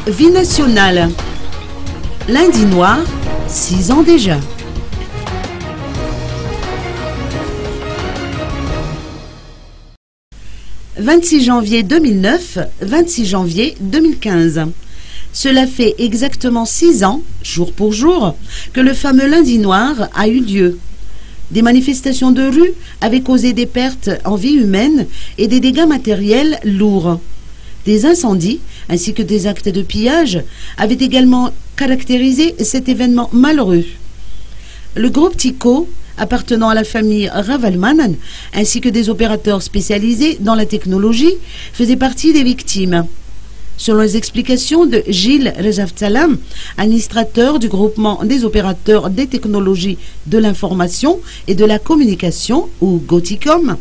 Vie nationale. Lundi noir, 6 ans déjà. « 26 janvier 2009, 26 janvier 2015. Cela fait exactement 6 ans, jour pour jour, que le fameux lundi noir a eu lieu. Des manifestations de rue avaient causé des pertes en vie humaine et des dégâts matériels lourds. Des incendies ainsi que des actes de pillage avaient également caractérisé cet événement malheureux. Le groupe Tico, appartenant à la famille Ravalman, ainsi que des opérateurs spécialisés dans la technologie, faisait partie des victimes. Selon les explications de Gilles Rezavtsalam, administrateur du groupement des opérateurs des technologies de l'information et de la communication, ou GOTICOM,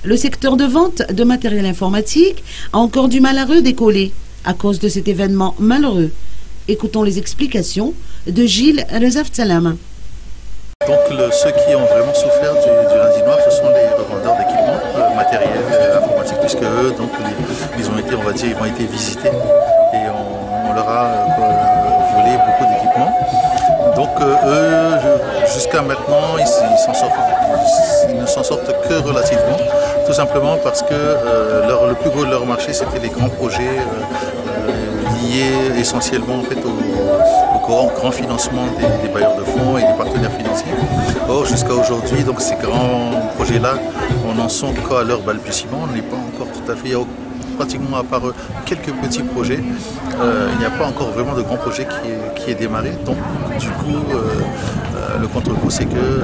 le secteur de vente de matériel informatique a encore du mal à redécoller à cause de cet événement malheureux. Écoutons les explications de Gilles Rezavtsalam. Donc ceux qui ont vraiment souffert du lundi noir, ce sont les revendeurs d'équipements matériels informatiques, puisque eux, donc, ils ont été, on va dire, ils ont été visités et on leur a volé beaucoup d'équipements. Donc eux, jusqu'à maintenant, ils ne s'en sortent que relativement, tout simplement parce que le plus gros de leur marché, c'était les grands projets liés essentiellement en fait, au grand financement des bailleurs de fonds et des partenaires financiers. Or, jusqu'à aujourd'hui, donc ces grands projets-là, on n'en sont qu'à leur balbutiement. On n'est pas encore tout à fait, pratiquement à part quelques petits projets, il n'y a pas encore vraiment de grand projet qui est démarré. Donc, du coup, le contre-coup, c'est que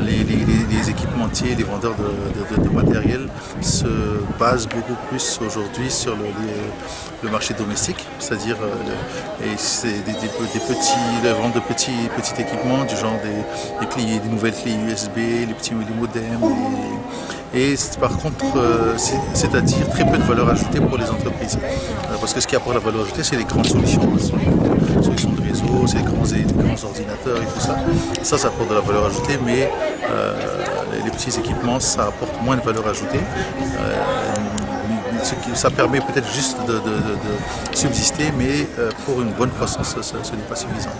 les équipementiers, les vendeurs de matériel se basent beaucoup plus aujourd'hui sur le marché domestique, c'est-à-dire des ventes de petits équipements du genre des nouvelles clés USB, les petits modems. Et par contre, c'est-à-dire très peu de valeur ajoutée pour les entreprises. Parce que ce qui apporte la valeur ajoutée, c'est les grandes solutions. Les solutions de réseau, c'est les grands ordinateurs et tout ça. Ça apporte de la valeur ajoutée, mais les petits équipements, ça apporte moins de valeur ajoutée. Ça permet peut-être juste de subsister, mais pour une bonne croissance, ce n'est pas suffisant.